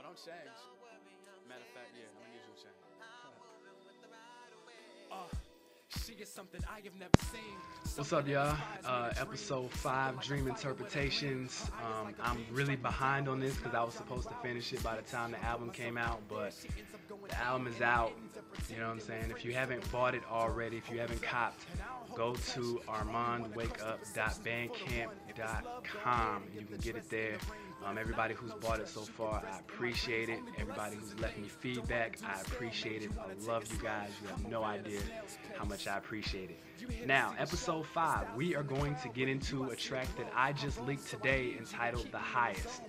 Don't change. Matter of fact, yeah, I'm gonna need you to change. She is something I have never seen. What's up, y'all? Episode 5, Dream Interpretations. I'm really behind on this because I was supposed to finish it by the time the album came out, but the album is out. You know what I'm saying? If you haven't bought it already, if you haven't copped, go to armondwakeup.bandcamp.com. You can get it there. Everybody who's bought it so far, I appreciate it. Everybody who's left me feedback, I appreciate it. I love you guys. You have no idea how much I appreciate it. Now, episode 5, we are going to get into a track that I just leaked today entitled The Highest.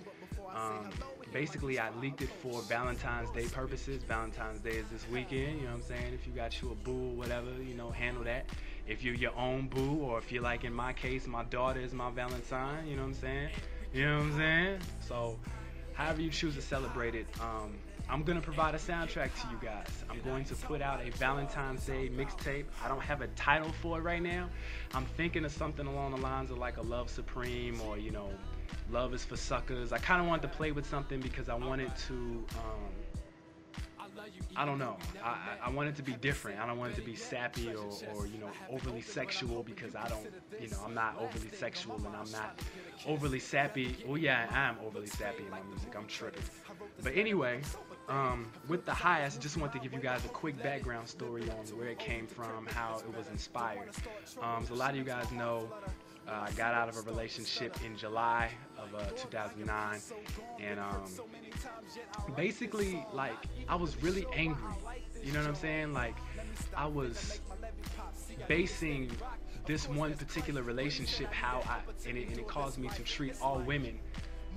Basically, I leaked it for Valentine's Day purposes. Valentine's Day is this weekend, you know what I'm saying? If you got you a boo or whatever, you know, handle that. If you're your own boo, or if you're like in my case, my daughter is my Valentine, you know what I'm saying? You know what I'm saying? So, however you choose to celebrate it, I'm going to provide a soundtrack to you guys. I'm going to put out a Valentine's Day mixtape. I don't have a title for it right now. I'm thinking of something along the lines of like a Love Supreme, or, you know, Love is for Suckers. I kind of wanted to play with something because I wanted to, I don't know. I want it to be different. I don't want it to be sappy or you know, overly sexual, because I don't, you know, I'm not overly sexual and I'm not overly sappy. Well, yeah, I am overly sappy in my music. I'm tripping. But anyway, with The Highest, just want to give you guys a quick background story on where it came from, how it was inspired. So a lot of you guys know I got out of a relationship in July of 2009, and basically, like, I was really angry, you know what I'm saying? Like, I was basing this one particular relationship and it caused me to treat all women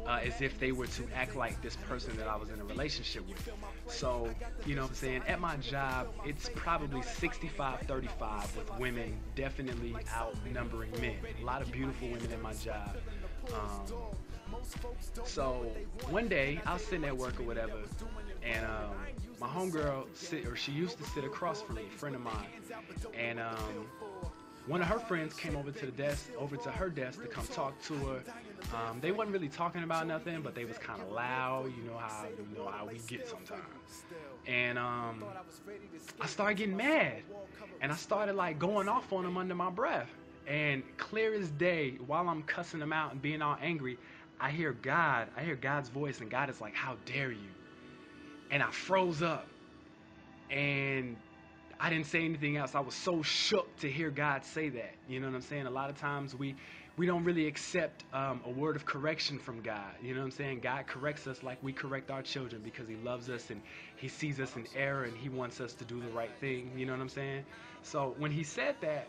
as if they were to act like this person that I was in a relationship with. So, you know what I'm saying, at my job, it's probably 65-35 with women definitely outnumbering men. A lot of beautiful women in my job. So one day I was sitting at work or whatever, and my homegirl she used to sit across from me, a friend of mine, and one of her friends came over to her desk to come talk to her. They wasn't really talking about nothing, but they was kind of loud. You know how we get sometimes. And I started getting mad, and I started like going off on them under my breath. And clear as day, while I'm cussing them out and being all angry, I hear God's voice, and God is like, "How dare you?" And I froze up, and I didn't say anything else. I was so shook to hear God say that. You know what I'm saying? A lot of times we don't really accept a word of correction from God. You know what I'm saying? God corrects us like we correct our children, because he loves us and he sees us in error and he wants us to do the right thing. You know what I'm saying? So when he said that,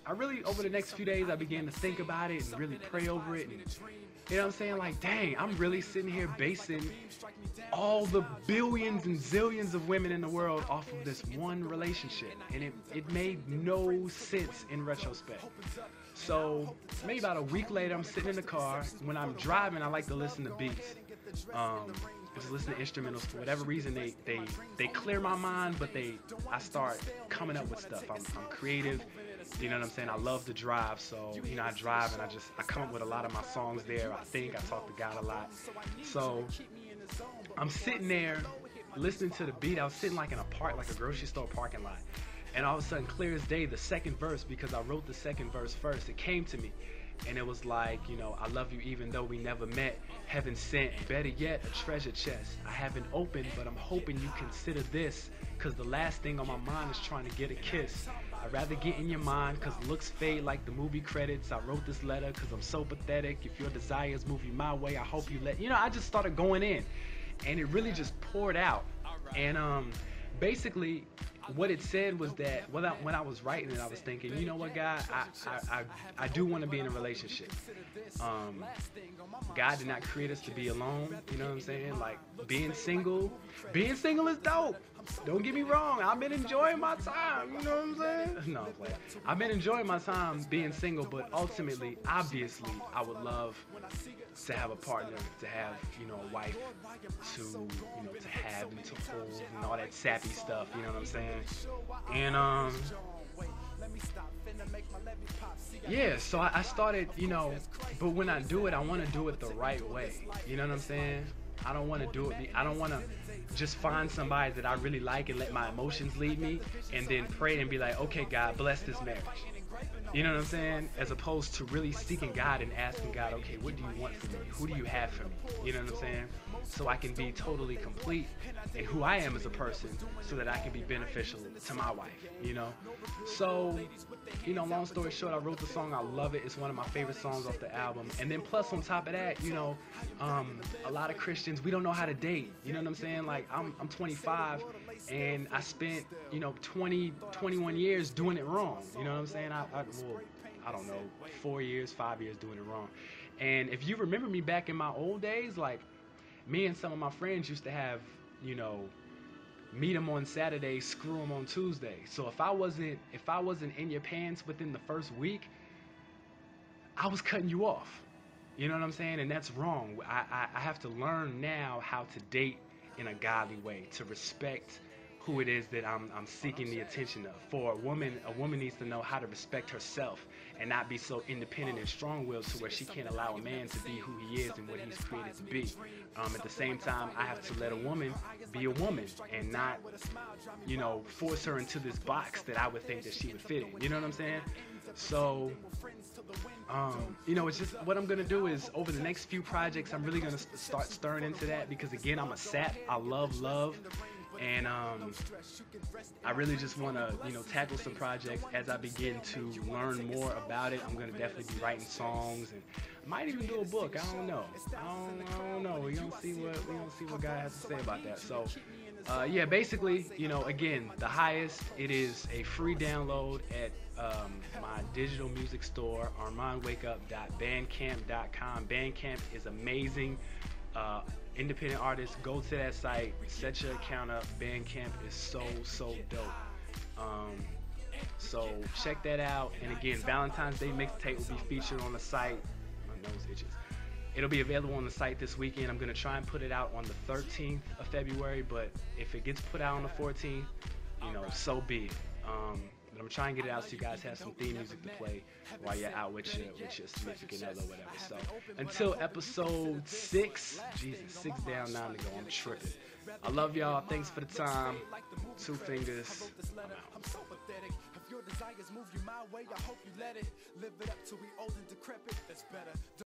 I really, over the next few days, I began to think about it and really pray over it. And, you know what I'm saying? Like, dang, I'm really sitting here basing all the billions and zillions of women in the world off of this one relationship. And it made no sense in retrospect. So maybe about a week later, I'm sitting in the car. When I'm driving, I like to listen to beats. Just listen to instrumentals. For whatever reason, they clear my mind, but I start coming up with stuff. I'm creative. You know what I'm saying? I love to drive, so, you know, I drive and I come up with a lot of my songs there. I talk to God a lot. So I'm sitting there listening to the beat. I was sitting like in a grocery store parking lot. And all of a sudden, clear as day, the second verse, because I wrote the second verse first, it came to me. And it was like, you know, I love you even though we never met. Heaven sent, better yet, a treasure chest. I haven't opened, but I'm hoping you consider this, because the last thing on my mind is trying to get a kiss. I'd rather get in your mind, because looks fade like the movie credits. I wrote this letter because I'm so pathetic. If your desires move you my way, I hope you let... You know, I just started going in. And it really just poured out. And basically, what it said was that when I was writing it, I was thinking, you know what, God, I do want to be in a relationship. God did not create us to be alone. You know what I'm saying? Like, being single is dope. Don't get me wrong. I've been enjoying my time. You know what I'm saying? No, I'm playing. I've been enjoying my time being single, but ultimately, obviously, I would love to have a partner, to have, you know, a wife, to, you know, to have and to hold and all that sappy stuff. You know what I'm saying? And yeah, so I started, you know, but when I do it, I want to do it the right way. You know what I'm saying? I don't want to do it. I don't want to just find somebody that I really like and let my emotions lead me, and then pray and be like, okay, God, bless this marriage. You know what I'm saying? As opposed to really seeking God and asking God, okay, what do you want from me? Who do you have for me? You know what I'm saying? So I can be totally complete in who I am as a person, so that I can be beneficial to my wife, you know? So, you know, long story short, I wrote the song. I love it. It's one of my favorite songs off the album. And then plus on top of that, you know, a lot of Christians, we don't know how to date. You know what I'm saying? Like, I'm 25, and I spent, you know, 21 years doing it wrong. You know what I'm saying? I don't know, 4 years, 5 years doing it wrong. And if you remember me back in my old days, like, me and some of my friends used to have, you know, meet them on Saturday, screw them on Tuesday. So if I wasn't in your pants within the first week, I was cutting you off. You know what I'm saying? And that's wrong. I have to learn now how to date in a godly way, to respect who it is that I'm seeking the attention of. For a woman needs to know how to respect herself and not be so independent and strong-willed to where she can't allow a man to be who he is and what he's created to be. At the same time, I have to let a woman be a woman and not, you know, force her into this box that I would think that she would fit in. You know what I'm saying? So, you know, it's just what I'm going to do is over the next few projects, I'm really going to start stirring into that, because, again, I'm a sap. I love love. And I really just want to, you know, tackle some projects as I begin to learn more about it. I'm going to definitely be writing songs, and I might even do a book. I don't know. I don't know. We're going to see what God has to say about that. So, yeah, basically, you know, again, the highest, it is a free download at my digital music store, armondwakeup.bandcamp.com. Bandcamp is amazing. Independent artists, go to that site, set your account up. Bandcamp is so dope. So check that out. And again, Valentine's Day mixtape will be featured on the site. My nose itches. It'll be available on the site this weekend. I'm going to try and put it out on the 13th of February, but if it gets put out on the 14th, you know, so be it. But I'm trying to get it out so you guys have some theme music to play while you're out with your significant other or whatever. So until episode 6, Jesus, 6 down, 9 to go. I'm tripping. I love y'all. Thanks for the time. 2 fingers. I'm out. If your desires move you my way, I hope you let it. Live it up till we old and decrepit. That's better.